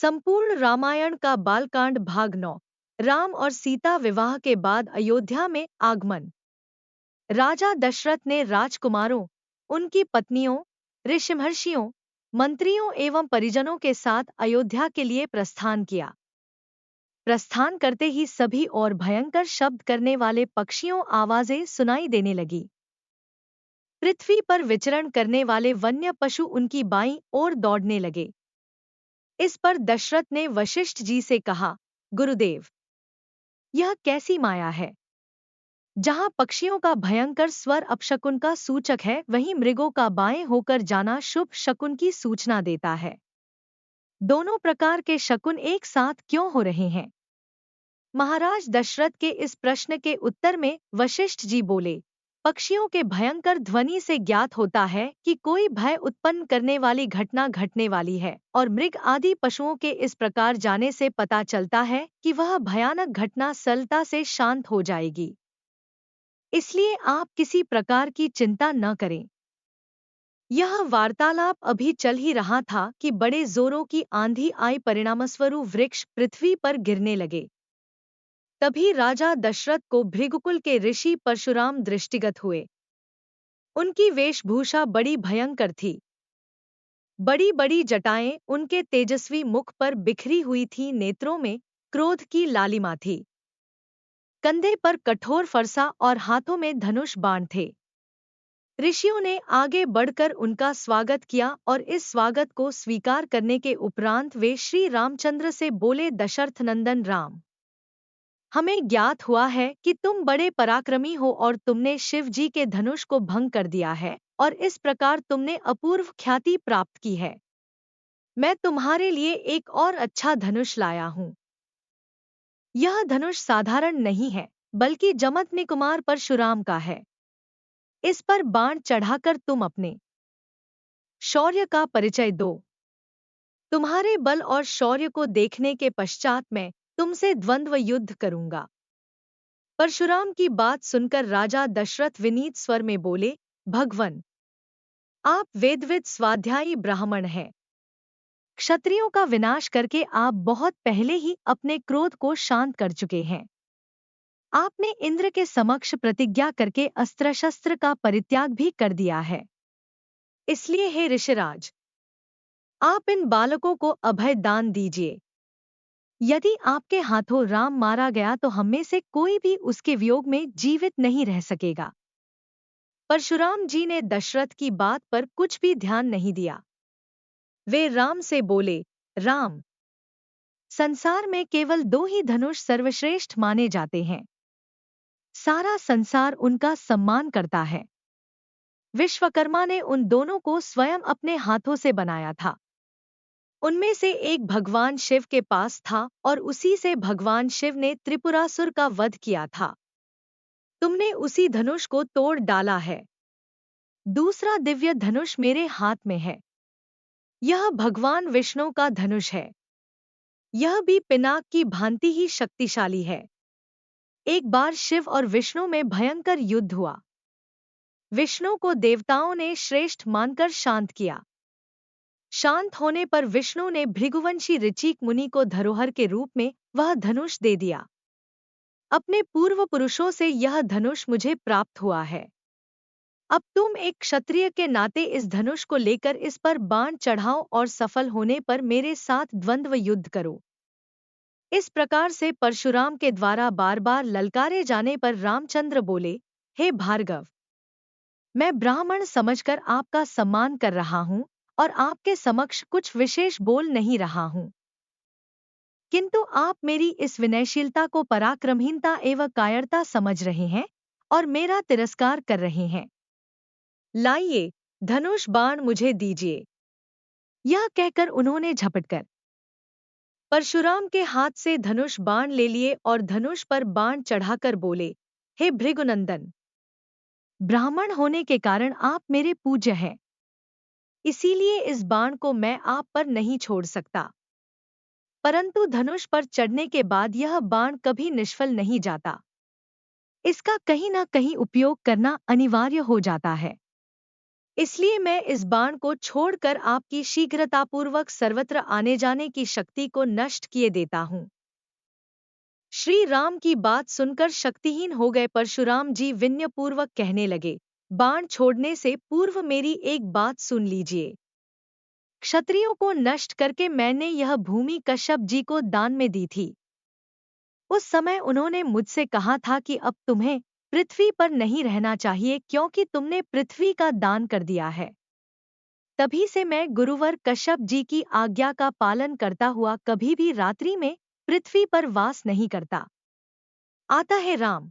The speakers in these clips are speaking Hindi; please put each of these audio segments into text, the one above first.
संपूर्ण रामायण का बालकांड भाग 9। राम और सीता विवाह के बाद अयोध्या में आगमन। राजा दशरथ ने राजकुमारों, उनकी पत्नियों, ऋषिमहर्षियों, मंत्रियों एवं परिजनों के साथ अयोध्या के लिए प्रस्थान किया। प्रस्थान करते ही सभी और भयंकर शब्द करने वाले पक्षियों आवाजें सुनाई देने लगी। पृथ्वी पर विचरण करने वाले वन्य पशु उनकी बाईं ओर दौड़ने लगे। इस पर दशरथ ने वशिष्ठ जी से कहा, गुरुदेव, यह कैसी माया है? जहां पक्षियों का भयंकर स्वर अपशकुन का सूचक है, वहीं मृगों का बाएं होकर जाना शुभ शकुन की सूचना देता है। दोनों प्रकार के शकुन एक साथ क्यों हो रहे हैं? महाराज दशरथ के इस प्रश्न के उत्तर में वशिष्ठ जी बोले, पक्षियों के भयंकर ध्वनि से ज्ञात होता है कि कोई भय उत्पन्न करने वाली घटना घटने वाली है, और मृग आदि पशुओं के इस प्रकार जाने से पता चलता है कि वह भयानक घटना सरलता से शांत हो जाएगी। इसलिए आप किसी प्रकार की चिंता न करें। यह वार्तालाप अभी चल ही रहा था कि बड़े जोरों की आंधी आई, परिणामस्वरूप वृक्ष पृथ्वी पर गिरने लगे। तभी राजा दशरथ को भृगुकुल के ऋषि परशुराम दृष्टिगत हुए। उनकी वेशभूषा बड़ी भयंकर थी। बड़ी बड़ी जटाएं उनके तेजस्वी मुख पर बिखरी हुई थीं, नेत्रों में क्रोध की लालिमा थी। कंधे पर कठोर फरसा और हाथों में धनुष बाण थे। ऋषियों ने आगे बढ़कर उनका स्वागत किया और इस स्वागत को स्वीकार करने के उपरांत वे श्री रामचंद्र से बोले, दशरथ नंदन राम, हमें ज्ञात हुआ है कि तुम बड़े पराक्रमी हो और तुमने शिव जी के धनुष को भंग कर दिया है, और इस प्रकार तुमने अपूर्व ख्याति प्राप्त की है। मैं तुम्हारे लिए एक और अच्छा धनुष लाया हूँ। यह धनुष साधारण नहीं है, बल्कि जमदग्नि कुमार परशुराम का है। इस पर बाण चढ़ाकर तुम अपने शौर्य का परिचय दो। तुम्हारे बल और शौर्य को देखने के पश्चात मैं तुमसे द्वंद्व युद्ध करूंगा। परशुराम की बात सुनकर राजा दशरथ विनीत स्वर में बोले, भगवन, आप वेदविद स्वाध्यायी ब्राह्मण हैं। क्षत्रियों का विनाश करके आप बहुत पहले ही अपने क्रोध को शांत कर चुके हैं। आपने इंद्र के समक्ष प्रतिज्ञा करके अस्त्र शस्त्र का परित्याग भी कर दिया है। इसलिए हे ऋषिराज, आप इन बालकों को अभय दान दीजिए। यदि आपके हाथों राम मारा गया तो हम में से कोई भी उसके वियोग में जीवित नहीं रह सकेगा। परशुराम जी ने दशरथ की बात पर कुछ भी ध्यान नहीं दिया। वे राम से बोले, राम, संसार में केवल दो ही धनुष सर्वश्रेष्ठ माने जाते हैं। सारा संसार उनका सम्मान करता है। विश्वकर्मा ने उन दोनों को स्वयं अपने हाथों से बनाया था। उनमें से एक भगवान शिव के पास था और उसी से भगवान शिव ने त्रिपुरासुर का वध किया था। तुमने उसी धनुष को तोड़ डाला है। दूसरा दिव्य धनुष मेरे हाथ में है। यह भगवान विष्णु का धनुष है। यह भी पिनाक की भांति ही शक्तिशाली है। एक बार शिव और विष्णु में भयंकर युद्ध हुआ। विष्णु को देवताओं ने श्रेष्ठ मानकर शांत किया। शांत होने पर विष्णु ने भृगुवंशी ऋचिक मुनि को धरोहर के रूप में वह धनुष दे दिया। अपने पूर्व पुरुषों से यह धनुष मुझे प्राप्त हुआ है। अब तुम एक क्षत्रिय के नाते इस धनुष को लेकर इस पर बाण चढ़ाओ और सफल होने पर मेरे साथ द्वंद्व युद्ध करो। इस प्रकार से परशुराम के द्वारा बार बार ललकारे जाने पर रामचंद्र बोले, हे भार्गव, मैं ब्राह्मण समझकर आपका सम्मान कर रहा हूँ और आपके समक्ष कुछ विशेष बोल नहीं रहा हूँ, किंतु आप मेरी इस विनयशीलता को पराक्रमहीनता एवं कायरता समझ रहे हैं और मेरा तिरस्कार कर रहे हैं। लाइए, धनुष बाण मुझे दीजिए। यह कहकर उन्होंने झपटकर परशुराम के हाथ से धनुष बाण ले लिए और धनुष पर बाण चढ़ाकर बोले, हे भृगुनंदन, ब्राह्मण होने के कारण आप मेरे पूज्य हैं। इसीलिए इस बाण को मैं आप पर नहीं छोड़ सकता। परंतु धनुष पर चढ़ने के बाद यह बाण कभी निष्फल नहीं जाता। इसका कहीं न कहीं उपयोग करना अनिवार्य हो जाता है। इसलिए मैं इस बाण को छोड़कर आपकी शीघ्रतापूर्वक सर्वत्र आने जाने की शक्ति को नष्ट किए देता हूँ। श्री राम की बात सुनकर शक्तिहीन हो गए परशुराम जी विनयपूर्वक कहने लगे, बाण छोड़ने से पूर्व मेरी एक बात सुन लीजिए। क्षत्रियों को नष्ट करके मैंने यह भूमि कश्यप जी को दान में दी थी। उस समय उन्होंने मुझसे कहा था कि अब तुम्हें पृथ्वी पर नहीं रहना चाहिए क्योंकि तुमने पृथ्वी का दान कर दिया है। तभी से मैं गुरुवर कश्यप जी की आज्ञा का पालन करता हुआ कभी भी रात्रि में पृथ्वी पर वास नहीं करता। आता है राम,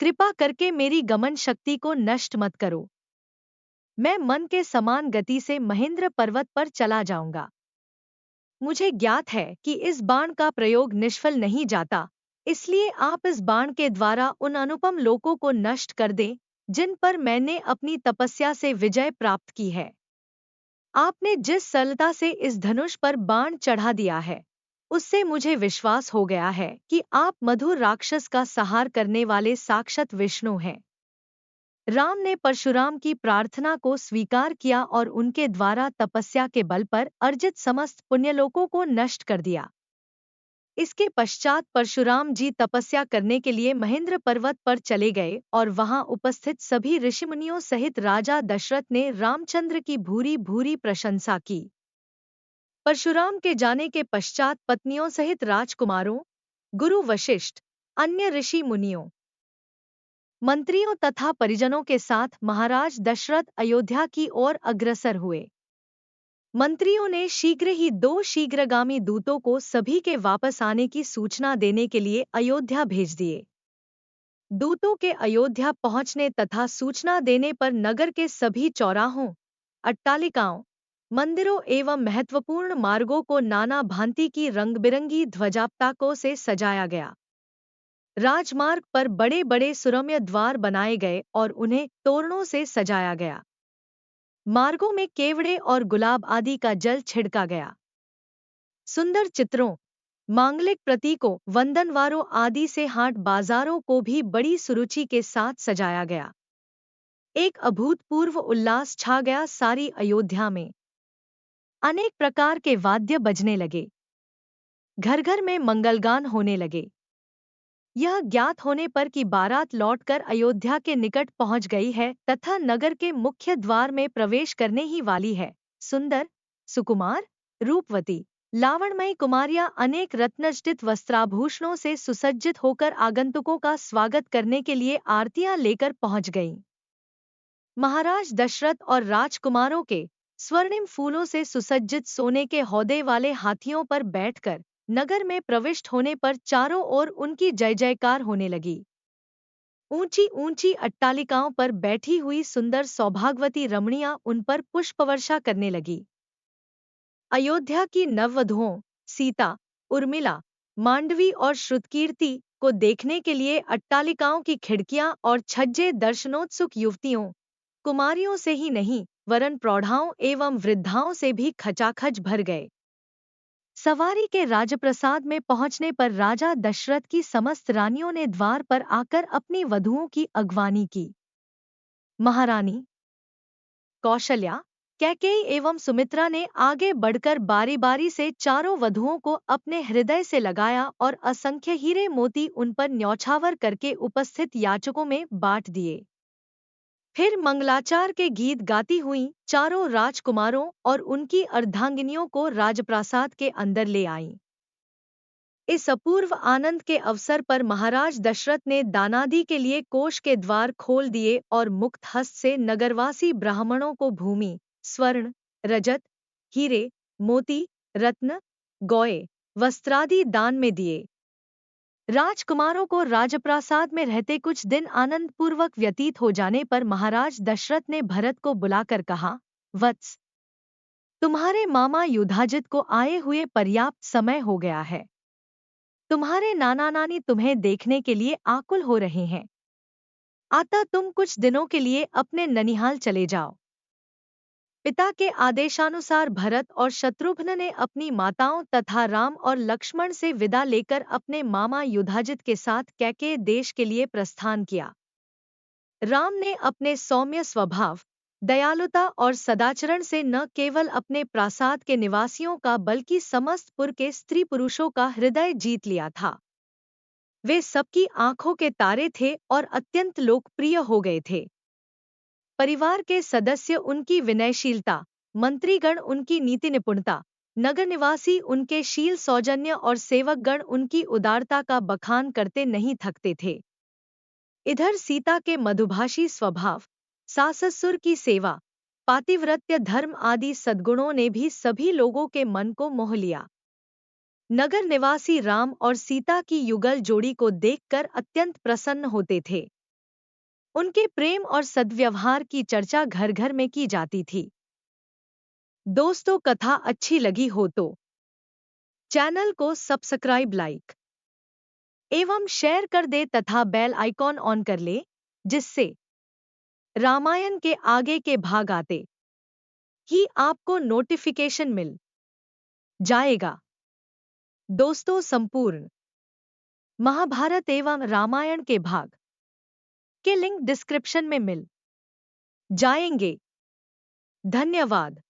कृपा करके मेरी गमन शक्ति को नष्ट मत करो। मैं मन के समान गति से महेंद्र पर्वत पर चला जाऊंगा। मुझे ज्ञात है कि इस बाण का प्रयोग निष्फल नहीं जाता, इसलिए आप इस बाण के द्वारा उन अनुपम लोकों को नष्ट कर दें जिन पर मैंने अपनी तपस्या से विजय प्राप्त की है। आपने जिस सरलता से इस धनुष पर बाण चढ़ा दिया है, उससे मुझे विश्वास हो गया है कि आप मधुर राक्षस का संहार करने वाले साक्षात विष्णु हैं। राम ने परशुराम की प्रार्थना को स्वीकार किया और उनके द्वारा तपस्या के बल पर अर्जित समस्त पुण्यलोकों को नष्ट कर दिया। इसके पश्चात परशुराम जी तपस्या करने के लिए महेंद्र पर्वत पर चले गए और वहां उपस्थित सभी ऋषिमुनियों सहित राजा दशरथ ने रामचंद्र की भूरी भूरी प्रशंसा की। परशुराम के जाने के पश्चात पत्नियों सहित राजकुमारों, गुरु वशिष्ठ, अन्य ऋषि मुनियों, मंत्रियों तथा परिजनों के साथ महाराज दशरथ अयोध्या की ओर अग्रसर हुए। मंत्रियों ने शीघ्र ही 2 शीघ्रगामी दूतों को सभी के वापस आने की सूचना देने के लिए अयोध्या भेज दिए। दूतों के अयोध्या पहुंचने तथा सूचना देने पर नगर के सभी चौराहों, अट्टालिकाओं, मंदिरों एवं महत्वपूर्ण मार्गों को नाना भांति की रंग-बिरंगी ध्वजापताकों से सजाया गया। राजमार्ग पर बड़े बड़े सुरम्य द्वार बनाए गए और उन्हें तोरणों से सजाया गया। मार्गों में केवड़े और गुलाब आदि का जल छिड़का गया। सुंदर चित्रों, मांगलिक प्रतीकों, वंदनवारों आदि से हाट बाजारों को भी बड़ी सुरुचि के साथ सजाया गया। एक अभूतपूर्व उल्लास छा गया सारी अयोध्या में। अनेक प्रकार के वाद्य बजने लगे। घर घर में मंगलगान होने लगे। यह ज्ञात होने पर कि बारात लौटकर अयोध्या के निकट पहुंच गई है तथा नगर के मुख्य द्वार में प्रवेश करने ही वाली है, सुंदर, सुकुमार, रूपवती, लावणमयी कुमारियां अनेक रत्नजटित वस्त्राभूषणों से सुसज्जित होकर आगंतुकों का स्वागत करने के लिए आरतियां लेकर पहुंच गईं। महाराज दशरथ और राजकुमारों के स्वर्णिम फूलों से सुसज्जित सोने के हौदे वाले हाथियों पर बैठकर नगर में प्रविष्ट होने पर चारों ओर उनकी जय जयकार होने लगी। ऊंची ऊंची अट्टालिकाओं पर बैठी हुई सुंदर सौभाग्यवती रमणियां उन पर पुष्पवर्षा करने लगी। अयोध्या की नववधुओं सीता, उर्मिला, मांडवी और श्रुतकीर्ति को देखने के लिए अट्टालिकाओं की खिड़कियां और छज्जे दर्शनोत्सुक युवतियों, कुमारियों से ही नहीं वरन प्रौढ़ाओं एवं वृद्धाओं से भी खचाखच भर गए। सवारी के राजप्रसाद में पहुंचने पर राजा दशरथ की समस्त रानियों ने द्वार पर आकर अपनी वधुओं की अगवानी की। महारानी कौशल्या, कैकेयी एवं सुमित्रा ने आगे बढ़कर बारी बारी से चारों वधुओं को अपने हृदय से लगाया और असंख्य हीरे मोती उन पर न्यौछावर करके उपस्थित याचकों में बांट दिए। फिर मंगलाचार के गीत गाती हुईं चारों राजकुमारों और उनकी अर्धांगिनियों को राजप्रासाद के अंदर ले आईं। इस अपूर्व आनंद के अवसर पर महाराज दशरथ ने दानादि के लिए कोष के द्वार खोल दिए और मुक्त हस्त से नगरवासी ब्राह्मणों को भूमि, स्वर्ण, रजत, हीरे, मोती, रत्न, गौए, वस्त्रादि दान में दिए। राजकुमारों को राजप्रासाद में रहते कुछ दिन आनंद पूर्वक व्यतीत हो जाने पर महाराज दशरथ ने भरत को बुलाकर कहा, वत्स, तुम्हारे मामा युधाजित को आए हुए पर्याप्त समय हो गया है। तुम्हारे नाना नानी तुम्हें देखने के लिए आकुल हो रहे हैं। अतः तुम कुछ दिनों के लिए अपने ननिहाल चले जाओ। पिता के आदेशानुसार भरत और शत्रुघ्न ने अपनी माताओं तथा राम और लक्ष्मण से विदा लेकर अपने मामा युधाजित के साथ कैकेय देश के लिए प्रस्थान किया। राम ने अपने सौम्य स्वभाव, दयालुता और सदाचरण से न केवल अपने प्रासाद के निवासियों का बल्कि समस्त पुर के स्त्री पुरुषों का हृदय जीत लिया था। वे सबकी आंखों के तारे थे और अत्यंत लोकप्रिय हो गए थे। परिवार के सदस्य उनकी विनयशीलता, मंत्रीगण उनकी नीति निपुणता, नगर निवासी उनके शील सौजन्य और सेवकगण उनकी उदारता का बखान करते नहीं थकते थे। इधर सीता के मधुभाषी स्वभाव, सास-ससुर की सेवा, पातिव्रत्य धर्म आदि सद्गुणों ने भी सभी लोगों के मन को मोह लिया। नगर निवासी राम और सीता की युगल जोड़ी को देखकर अत्यंत प्रसन्न होते थे। उनके प्रेम और सद्व्यवहार की चर्चा घर घर में की जाती थी। दोस्तों, कथा अच्छी लगी हो तो चैनल को सब्सक्राइब, लाइक एवं शेयर कर दे तथा बेल आइकॉन ऑन कर ले, जिससे रामायण के आगे के भाग आते ही आपको नोटिफिकेशन मिल जाएगा। दोस्तों, संपूर्ण महाभारत एवं रामायण के भाग के लिंक डिस्क्रिप्शन में मिल जाएंगे। धन्यवाद।